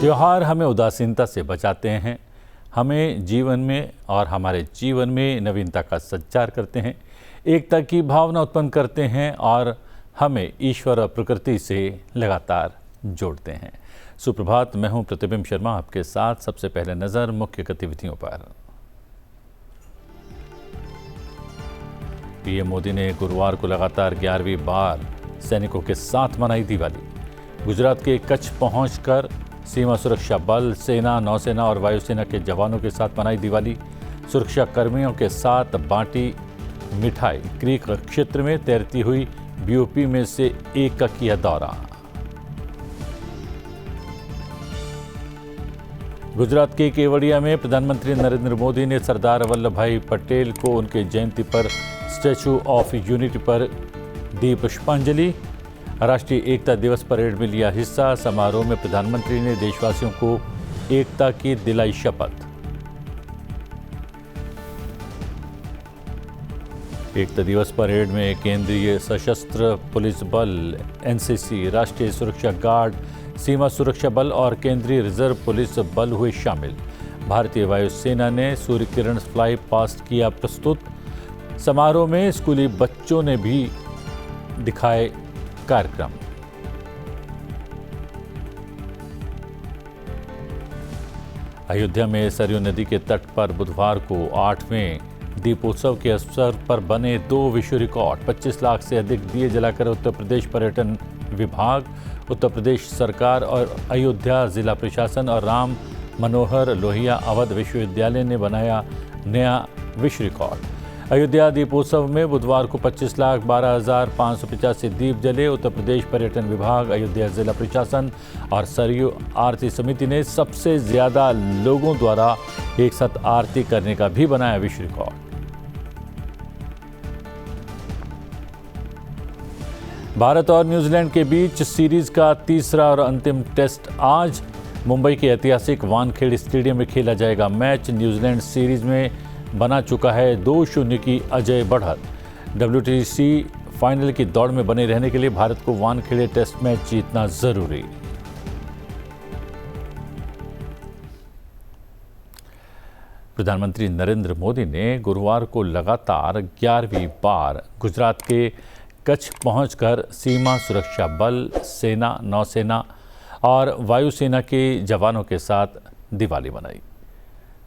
त्योहार हमें उदासीनता से बचाते हैं, हमें जीवन में और हमारे जीवन में नवीनता का संचार करते हैं, एकता की भावना उत्पन्न करते हैं और हमें ईश्वर और प्रकृति से लगातार जोड़ते हैं। सुप्रभात, मैं हूं प्रतिबिंब शर्मा आपके साथ। सबसे पहले नजर मुख्य गतिविधियों पर। पीएम मोदी ने गुरुवार को लगातार 11वीं बार सैनिकों के साथ मनाई दिवाली। गुजरात के कच्छ पहुंचकर सीमा सुरक्षा बल, सेना, नौसेना और वायुसेना के जवानों के साथ मनाई दिवाली। सुरक्षा कर्मियों के साथ बांटी मिठाई। क्रीक क्षेत्र में तैरती हुई बीओपी में से एक का किया दौरा। गुजरात के केवड़िया में प्रधानमंत्री नरेंद्र मोदी ने सरदार वल्लभ भाई पटेल को उनके जयंती पर स्टैच्यू ऑफ यूनिटी पर दी पुष्पांजलि। राष्ट्रीय एकता दिवस परेड में लिया हिस्सा। समारोह में प्रधानमंत्री ने देशवासियों को एकता की दिलाई शपथ। एकता दिवस परेड में केंद्रीय सशस्त्र पुलिस बल, एनसीसी, राष्ट्रीय सुरक्षा गार्ड, सीमा सुरक्षा बल और केंद्रीय रिजर्व पुलिस बल हुए शामिल। भारतीय वायुसेना ने सूर्य किरण फ्लाई पास्ट किया प्रस्तुत। समारोह में स्कूली बच्चों ने भी दिखाए कार्यक्रम। अयोध्या में सरयू नदी के तट पर बुधवार को 8वें दीपोत्सव के अवसर पर बने 2 विश्व रिकॉर्ड। 25 लाख से अधिक दिए जलाकर उत्तर प्रदेश पर्यटन विभाग, उत्तर प्रदेश सरकार और अयोध्या जिला प्रशासन और राम मनोहर लोहिया अवध विश्वविद्यालय ने बनाया नया विश्व रिकॉर्ड। अयोध्या दीपोत्सव में बुधवार को 25,12,585 दीप जले। उत्तर प्रदेश पर्यटन विभाग, अयोध्या जिला प्रशासन और सरयू आरती समिति ने सबसे ज्यादा लोगों द्वारा एक साथ आरती करने का भी बनाया विश्व रिकॉर्ड। भारत और न्यूजीलैंड के बीच सीरीज का तीसरा और अंतिम टेस्ट आज मुंबई के ऐतिहासिक वानखेड़े स्टेडियम में खेला जाएगा। मैच न्यूजीलैंड सीरीज में बना चुका है 2-0 की अजय बढ़त। WTC फाइनल की दौड़ में बने रहने के लिए भारत को वानखेड़े टेस्ट मैच जीतना जरूरी। प्रधानमंत्री नरेंद्र मोदी ने गुरुवार को लगातार 11वीं बार गुजरात के कच्छ पहुंचकर सीमा सुरक्षा बल, सेना, नौसेना और वायुसेना के जवानों के साथ दिवाली मनाई।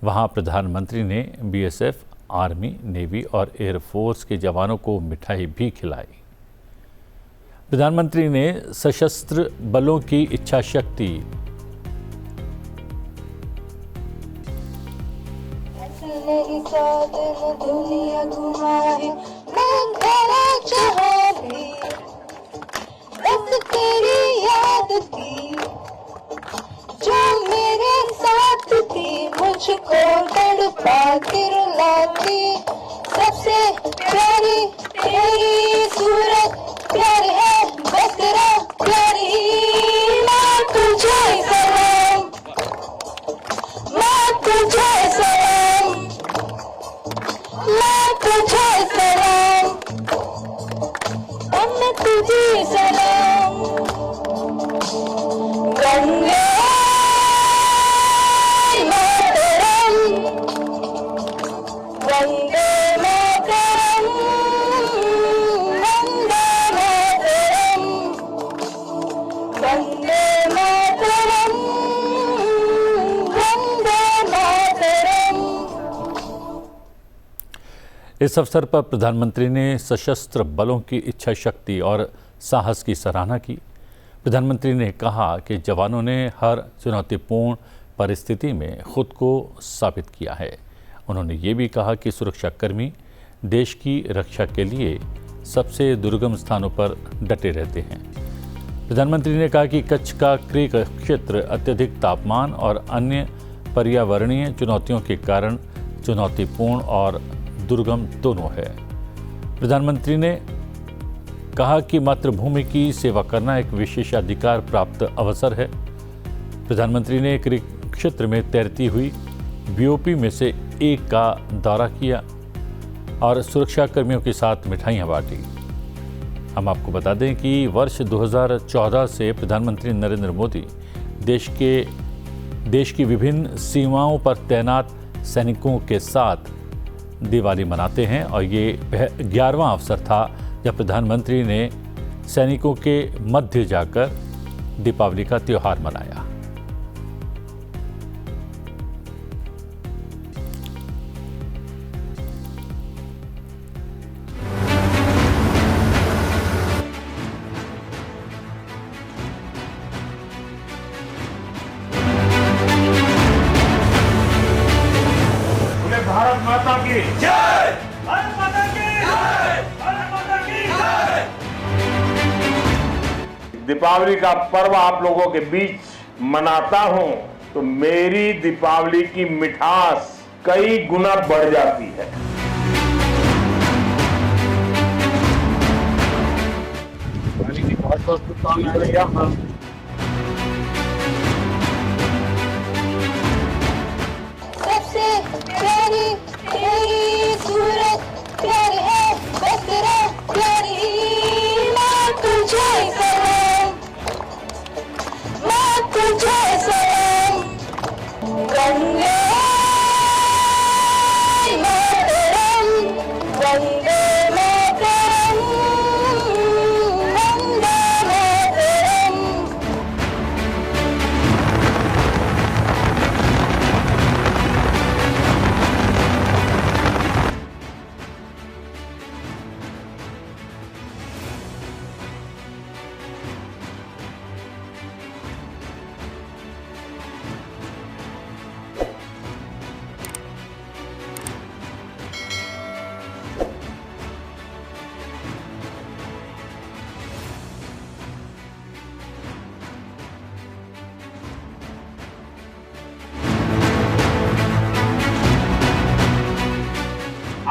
वहां प्रधानमंत्री ने BSF, आर्मी, नेवी और एयरफोर्स के जवानों को मिठाई भी खिलाई। प्रधानमंत्री ने सशस्त्र बलों की इच्छा शक्ति जो मेरे साथ थी, मुझको तड़पाती रुलाती, सबसे प्यारी तेरी सूरत, प्यार है बस तेरा प्यार ही। मैं तुझे सलाम, मैं तुझे सलाम, मैं तुझे सलाम, मैं तुझे सलाम। गंगे इस अवसर पर प्रधानमंत्री ने सशस्त्र बलों की इच्छा शक्ति और साहस की सराहना की। प्रधानमंत्री ने कहा कि जवानों ने हर चुनौतीपूर्ण परिस्थिति में खुद को साबित किया है। उन्होंने ये भी कहा कि सुरक्षाकर्मी देश की रक्षा के लिए सबसे दुर्गम स्थानों पर डटे रहते हैं। प्रधानमंत्री ने कहा कि कच्छ का क्रीक क्षेत्र अत्यधिक तापमान और अन्य पर्यावरणीय चुनौतियों के कारण चुनौतीपूर्ण और दुर्गम दोनों है। प्रधानमंत्री ने कहा कि मातृभूमि की सेवा करना एक विशेषाधिकार प्राप्त अवसर है। प्रधानमंत्री ने क्रीक क्षेत्र में तैरती हुई बीओपी में से एक का दौरा किया और सुरक्षा कर्मियों के साथ मिठाइयाँ बांटी। हम आपको बता दें कि वर्ष 2014 से प्रधानमंत्री नरेंद्र मोदी देश के देश की विभिन्न सीमाओं पर तैनात सैनिकों के साथ दिवाली मनाते हैं और ये 11वां अवसर था जब प्रधानमंत्री ने सैनिकों के मध्य जाकर दीपावली का त्योहार मनाया। भारत माता की जय। भारत माता की जय। भारत माता की जय। दीपावली का पर्व आप लोगों के बीच मनाता हूं तो मेरी दीपावली की मिठास कई गुना बढ़ जाती है। दीपावली की बहुत बहुत शुभकामनाएं भैया। सबसे प्यारी प्यारी सूरत प्यारी है बसरा प्यारी माँ तुझे सलाम माँ तुझे सलाम वंदे मातरम वंदे मातरम वंदे मातरम।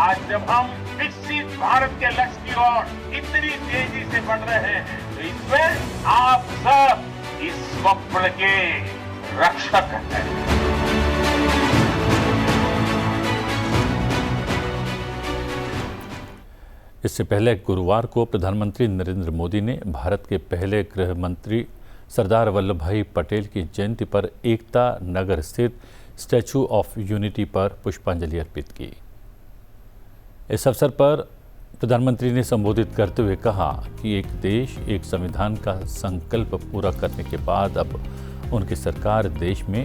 आज जब हम विकसित भारत के लक्ष्य की ओर इतनी तेजी से बढ़ रहे हैं तो इसमें आप सब इस स्वप्न के रक्षक हैं। इससे पहले गुरुवार को प्रधानमंत्री नरेंद्र मोदी ने भारत के पहले गृह मंत्री सरदार वल्लभ भाई पटेल की जयंती पर एकता नगर स्थित स्टैचू ऑफ यूनिटी पर पुष्पांजलि अर्पित की। इस अवसर पर प्रधानमंत्री ने संबोधित करते हुए कहा कि एक देश एक संविधान का संकल्प पूरा करने के बाद अब उनकी सरकार देश में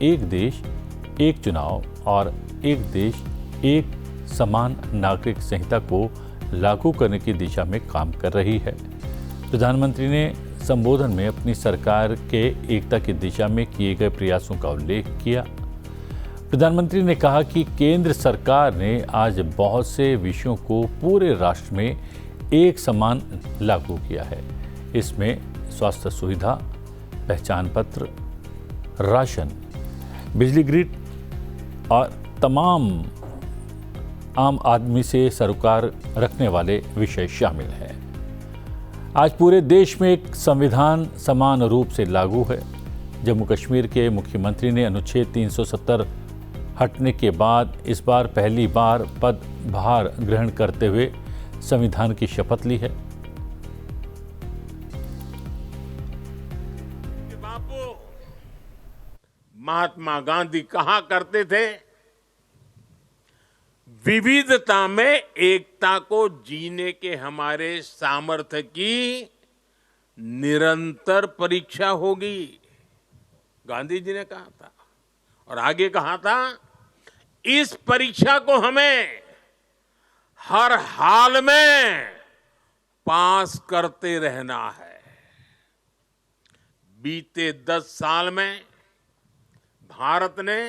एक देश एक चुनाव और एक देश एक समान नागरिक संहिता को लागू करने की दिशा में काम कर रही है। प्रधानमंत्री ने संबोधन में अपनी सरकार के एकता की दिशा में किए गए प्रयासों का उल्लेख किया। प्रधानमंत्री ने कहा कि केंद्र सरकार ने आज बहुत से विषयों को पूरे राष्ट्र में एक समान लागू किया है। इसमें स्वास्थ्य सुविधा, पहचान पत्र, राशन, बिजली ग्रिड और तमाम आम आदमी से सरोकार रखने वाले विषय शामिल हैं। आज पूरे देश में एक संविधान समान रूप से लागू है। जम्मू कश्मीर के मुख्यमंत्री ने अनुच्छेद 370 हटने के बाद इस बार पहली बार पदभार ग्रहण करते हुए संविधान की शपथ ली है। बापू महात्मा गांधी कहा करते थे, विविधता में एकता को जीने के हमारे सामर्थ्य की निरंतर परीक्षा होगी, गांधी जी ने कहा था। और आगे कहा था, इस परीक्षा को हमें हर हाल में पास करते रहना है। बीते 10 साल में भारत ने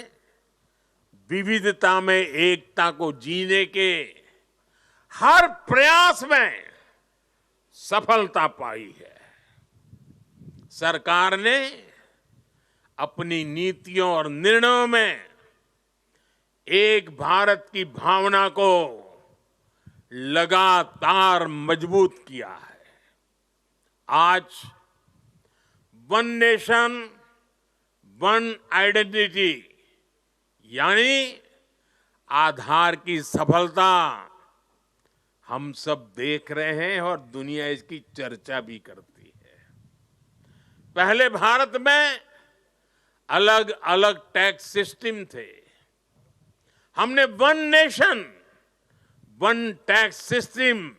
विविधता में एकता को जीने के हर प्रयास में सफलता पाई है। सरकार ने अपनी नीतियों और निर्णयों में एक भारत की भावना को लगातार मजबूत किया है। आज वन नेशन वन आइडेंटिटी यानी आधार की सफलता हम सब देख रहे हैं और दुनिया इसकी चर्चा भी करती है। पहले भारत में अलग अलग टैक्स सिस्टम थे। हमने one nation one tax system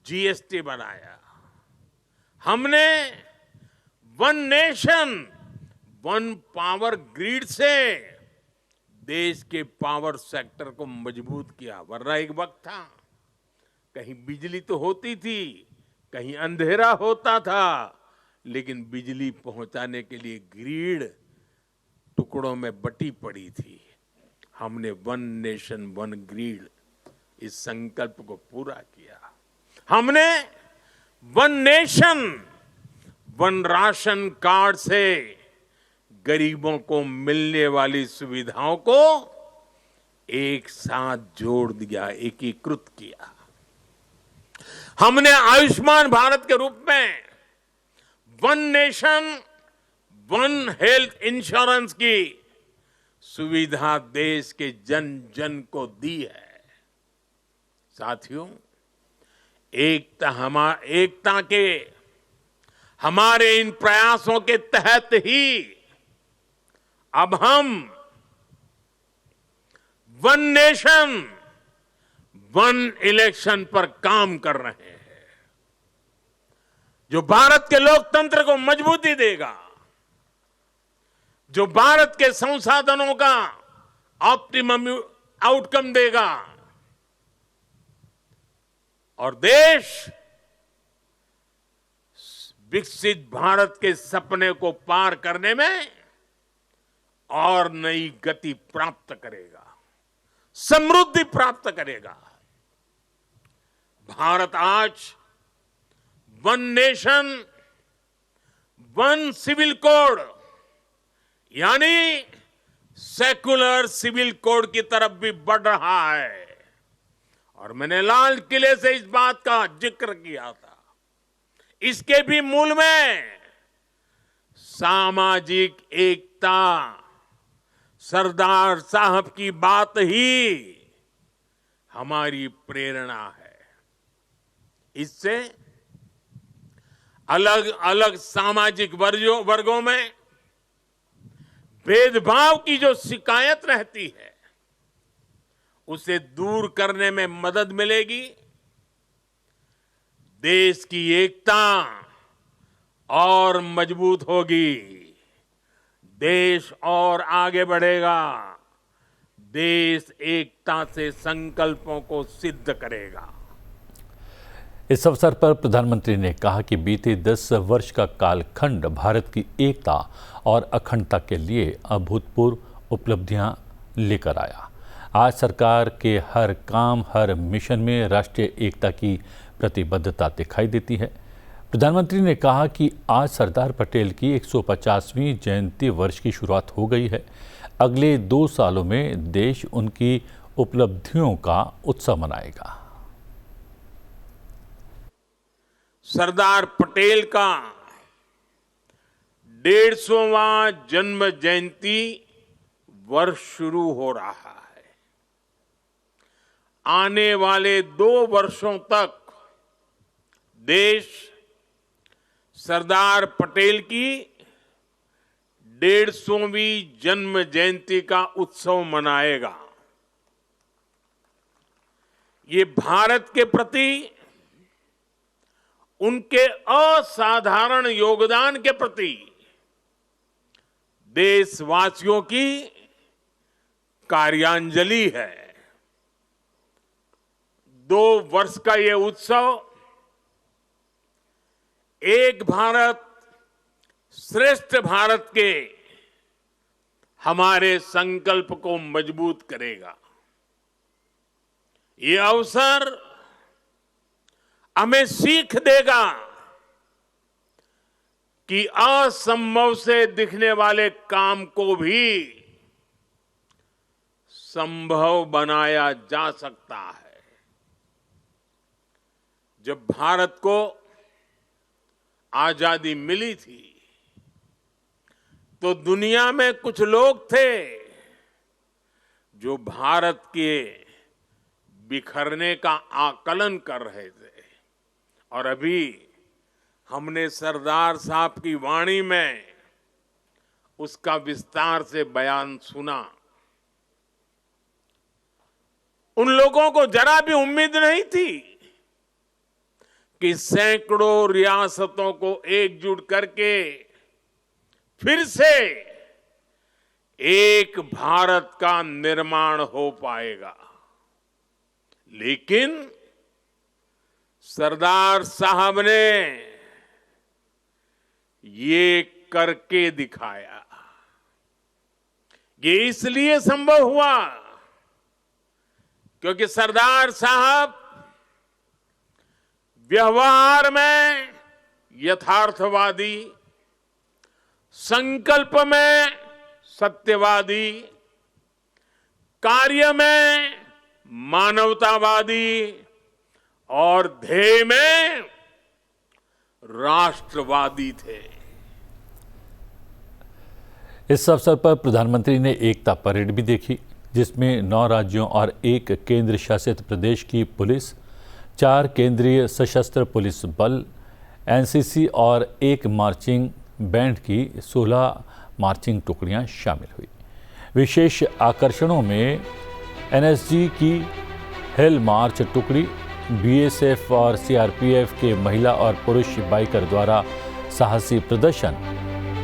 GST बनाया। हमने one nation one power grid से देश के पावर सेक्टर को मजबूत किया। वरना एक वक्त था कहीं बिजली तो होती थी, कहीं अंधेरा होता था, लेकिन बिजली पहुंचाने के लिए ग्रिड टुकड़ों में बटी पड़ी थी। हमने वन नेशन वन ग्रिड इस संकल्प को पूरा किया। हमने one nation one ration card से गरीबों को मिलने वाली सुविधाओं को एक साथ जोड़ दिया, एकीकृत किया। हमने आयुष्मान भारत के रूप में one nation one health insurance की सुविधा देश के जन जन को दी है। साथियों, एकता के हमारे इन प्रयासों के तहत ही अब हम वन नेशन वन इलेक्शन पर काम कर रहे हैं, जो भारत के लोकतंत्र को मजबूती देगा, जो भारत के संसाधनों का ऑप्टिमम आउटकम देगा और देश विकसित भारत के सपने को पार करने में और नई गति प्राप्त करेगा, समृद्धि प्राप्त करेगा। भारत आज one nation one civil code यानी सेकुलर सिविल कोड की तरफ भी बढ़ रहा है। और मैंने लाल किले से इस बात का जिक्र किया था। इसके भी मूल में सामाजिक एकता, सरदार साहब की बात ही हमारी प्रेरणा है। इससे अलग अलग सामाजिक वर्गों में भेदभाव की जो शिकायत रहती है उसे दूर करने में मदद मिलेगी। देश की एकता और मजबूत होगी, देश और आगे बढ़ेगा, देश एकता से संकल्पों को सिद्ध करेगा। इस अवसर पर प्रधानमंत्री ने कहा कि बीते 10 वर्ष का कालखंड भारत की एकता और अखंडता के लिए अभूतपूर्व उपलब्धियां लेकर आया। आज सरकार के हर काम, हर मिशन में राष्ट्रीय एकता की प्रतिबद्धता दिखाई देती है। प्रधानमंत्री ने कहा कि आज सरदार पटेल की 150वीं जयंती वर्ष की शुरुआत हो गई है। अगले 2 सालों में देश उनकी उपलब्धियों का उत्सव मनाएगा। सरदार पटेल का 150वां जन्म जयंती वर्ष शुरू हो रहा है। आने वाले 2 वर्षों तक देश सरदार पटेल की 150वीं जन्म जयंती का उत्सव मनाएगा। ये भारत के प्रति उनके असाधारण योगदान के प्रति देशवासियों की कार्यांजलि है। 2 वर्ष का ये उत्सव एक भारत श्रेष्ठ भारत के हमारे संकल्प को मजबूत करेगा। ये अवसर हमें सीख देगा कि असंभव से दिखने वाले काम को भी संभव बनाया जा सकता है। जब भारत को आजादी मिली थी तो दुनिया में कुछ लोग थे जो भारत के बिखरने का आकलन कर रहे थे। और अभी हमने सरदार साहब की वाणी में उसका विस्तार से बयान सुना। उन लोगों को जरा भी उम्मीद नहीं थी कि सैकड़ों रियासतों को एकजुट करके फिर से एक भारत का निर्माण हो पाएगा। लेकिन सरदार साहब ने ये करके दिखाया। ये इसलिए संभव हुआ क्योंकि सरदार साहब व्यवहार में यथार्थवादी, संकल्प में सत्यवादी, कार्य में मानवतावादी और ध्येय में राष्ट्रवादी थे। इस अवसर पर प्रधानमंत्री ने एकता परेड भी देखी, जिसमें 9 राज्यों और 1 केंद्र शासित प्रदेश की पुलिस, 4 केंद्रीय सशस्त्र पुलिस बल, एनसीसी और 1 मार्चिंग बैंड की 16 मार्चिंग टुकड़ियां शामिल हुई। विशेष आकर्षणों में एनएसजी की हिल मार्च टुकड़ी, बीएसएफ और सीआरपीएफ के महिला और पुरुष बाइकर द्वारा साहसी प्रदर्शन,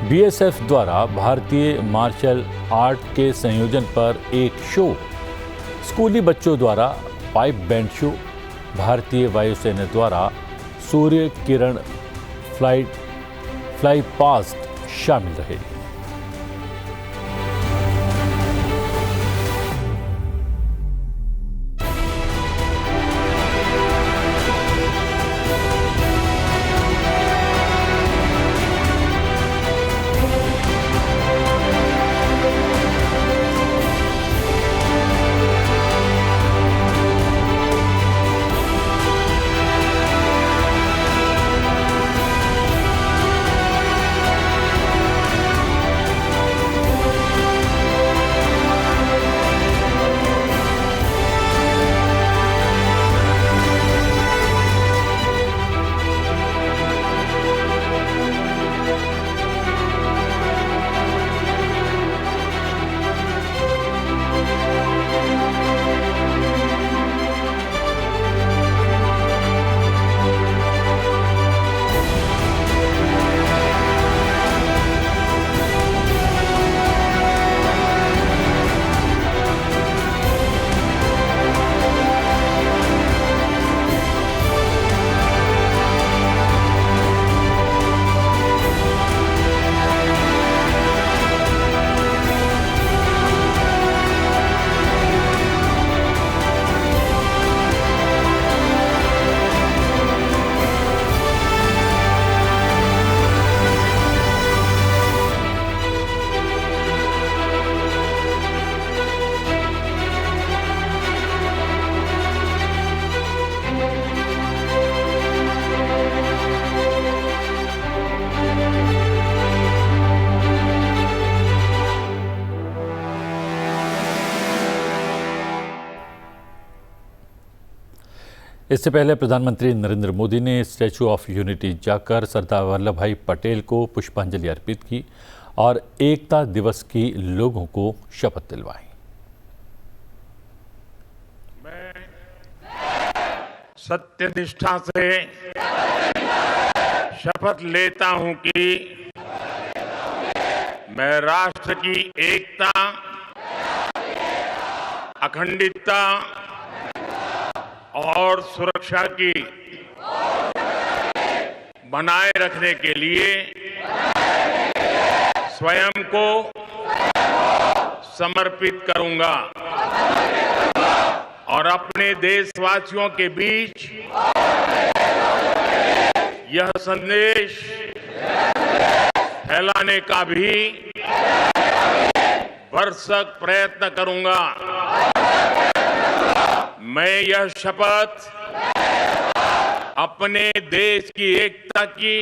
बीएसएफ द्वारा भारतीय मार्शल आर्ट के संयोजन पर एक शो, स्कूली बच्चों द्वारा पाइप बैंड शो, भारतीय वायुसेना द्वारा सूर्य किरण फ्लाई पास्ट शामिल रहे। इससे पहले प्रधानमंत्री नरेंद्र मोदी ने स्टैच्यू ऑफ यूनिटी जाकर सरदार वल्लभ भाई पटेल को पुष्पांजलि अर्पित की और एकता दिवस की लोगों को शपथ दिलवाई। मैं सत्यनिष्ठा से शपथ लेता हूं कि मैं राष्ट्र की एकता, अखंडता और सुरक्षा की बनाए रखने के लिए स्वयं को समर्पित करूंगा और अपने देशवासियों के बीच यह संदेश फैलाने का भी भरसक प्रयत्न करूंगा। मैं यह शपथ अपने देश की एकता की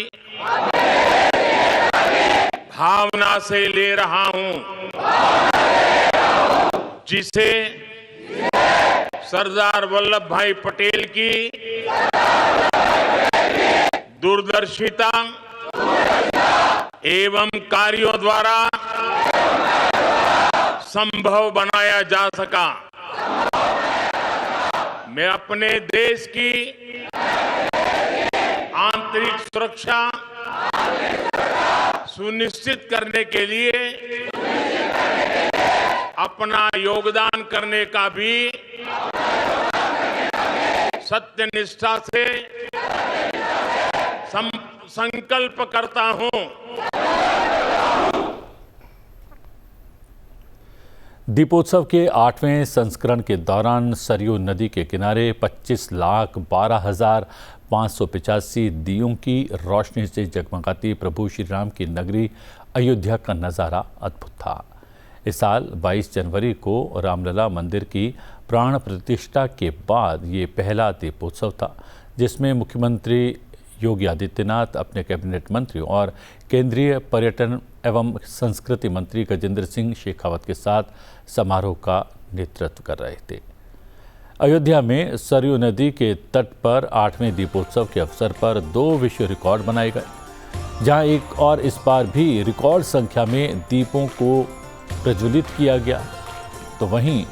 भावना से ले रहा हूं, जिसे सरदार वल्लभ भाई पटेल की दूरदर्शिता एवं कार्यों द्वारा संभव बनाया जा सका। मैं अपने देश की आंतरिक सुरक्षा सुनिश्चित करने के लिए अपना योगदान करने का भी सत्यनिष्ठा से संकल्प करता हूं। दीपोत्सव के 8वें संस्करण के दौरान सरयू नदी के किनारे 25,12,585 दियों की रोशनी से जगमगाती प्रभु श्री राम की नगरी अयोध्या का नज़ारा अद्भुत था। इस साल 22 जनवरी को रामलला मंदिर की प्राण प्रतिष्ठा के बाद ये पहला दीपोत्सव था, जिसमें मुख्यमंत्री योगी आदित्यनाथ अपने कैबिनेट मंत्रियों और केंद्रीय पर्यटन एवं संस्कृति मंत्री गजेंद्र सिंह शेखावत के साथ समारोह का नेतृत्व कर रहे थे। अयोध्या में सरयू नदी के तट पर 8वें दीपोत्सव के अवसर पर 2 विश्व रिकॉर्ड बनाए गए, जहां एक और इस बार भी रिकॉर्ड संख्या में दीपों को प्रज्वलित किया गया, तो वहीं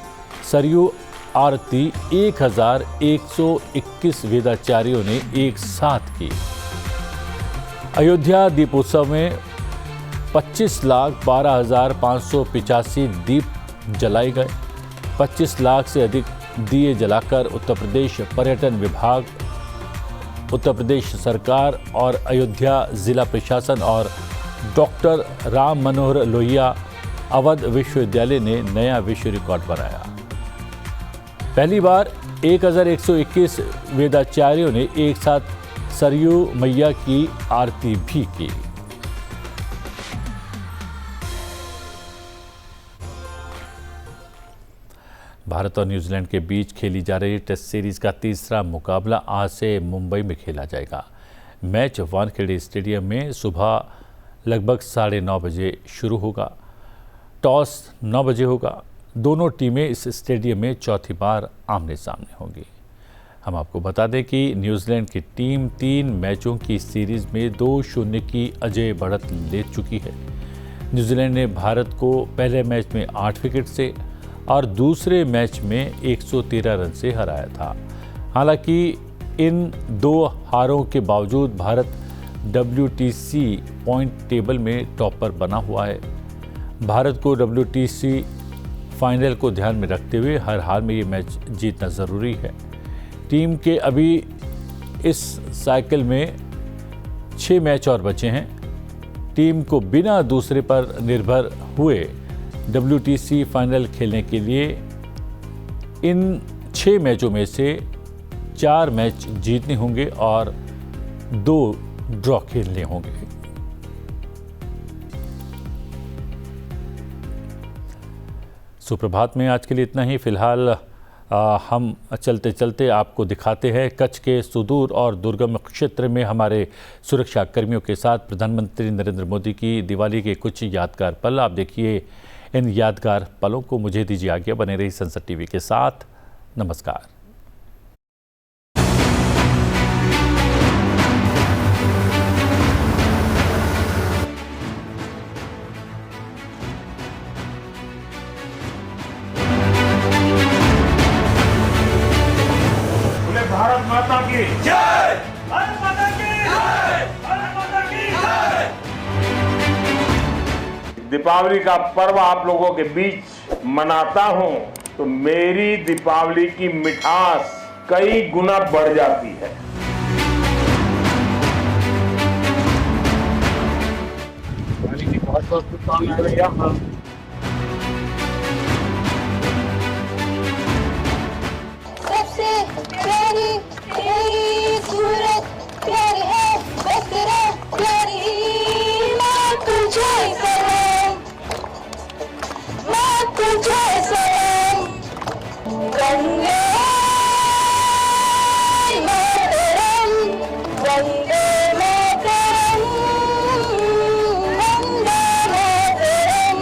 सरयू आरती 1121 वेदाचार्यों ने एक साथ की। अयोध्या दीपोत्सव में 25,12,585 दीप जलाए गए। 25 लाख से अधिक दिए जलाकर उत्तर प्रदेश पर्यटन विभाग, उत्तर प्रदेश सरकार और अयोध्या जिला प्रशासन और डॉक्टर राम मनोहर लोहिया अवध विश्वविद्यालय ने नया विश्व रिकॉर्ड बनाया। पहली बार 1121 वेदाचार्यों ने एक साथ सरयू मैया की आरती भी की। भारत और न्यूजीलैंड के बीच खेली जा रही टेस्ट सीरीज का तीसरा मुकाबला आज से मुंबई में खेला जाएगा। मैच वानखेड़े स्टेडियम में सुबह लगभग 9:30 बजे शुरू होगा। टॉस 9 बजे होगा। दोनों टीमें इस स्टेडियम में चौथी बार आमने सामने होंगी। हम आपको बता दें कि न्यूजीलैंड की टीम 3 मैचों की सीरीज में 2-0 की अजेय बढ़त ले चुकी है। न्यूजीलैंड ने भारत को पहले मैच में 8 विकेट से और दूसरे मैच में 113 रन से हराया था। हालांकि इन 2 हारों के बावजूद भारत WTC पॉइंट टेबल में टॉपर बना हुआ है। भारत को WTC फाइनल को ध्यान में रखते हुए हर हाल में ये मैच जीतना ज़रूरी है। टीम के अभी इस साइकिल में 6 मैच और बचे हैं। टीम को बिना दूसरे पर निर्भर हुए WTC फाइनल खेलने के लिए इन 6 मैचों में से 4 मैच जीतने होंगे और 2 ड्रॉ खेलने होंगे। सुप्रभात में आज के लिए इतना ही। फिलहाल हम चलते चलते आपको दिखाते हैं कच्छ के सुदूर और दुर्गम क्षेत्र में हमारे सुरक्षा कर्मियों के साथ प्रधानमंत्री नरेंद्र मोदी की दिवाली के कुछ यादगार पल। आप देखिए इन यादगार पलों को। मुझे दीजिए आज्ञा। बने रही संसद टीवी के साथ। नमस्कार। भारत माता की जय। भारत माता की जय। भारत माता की जय। दीपावली का पर्व आप लोगों के बीच मनाता हूं तो मेरी दीपावली की मिठास कई गुना बढ़ जाती है। दिवाली की बहुत बहुत शुभकामनाएं भैया। सबसे प्यारी प्यारी सूरत प्यारी है बस तेरा प्यारी माँ तुझे सलाम, माँ तुझे सलाम। गंगे मातरम, वंदे मातरम, वंदे मातरम।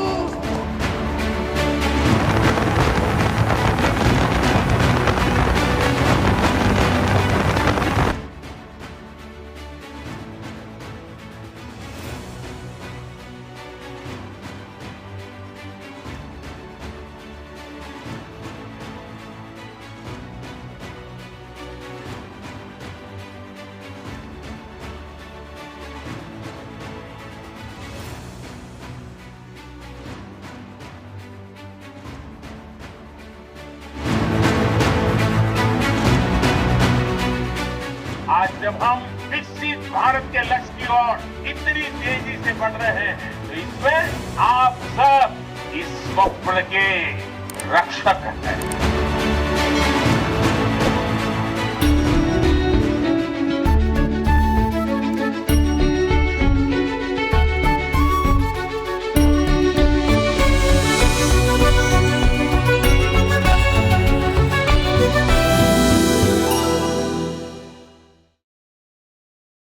हम विकसित भारत के लक्ष्य की ओर इतनी तेजी से बढ़ रहे हैं, तो इसमें आप सब इस स्वप्न के रक्षक हैं।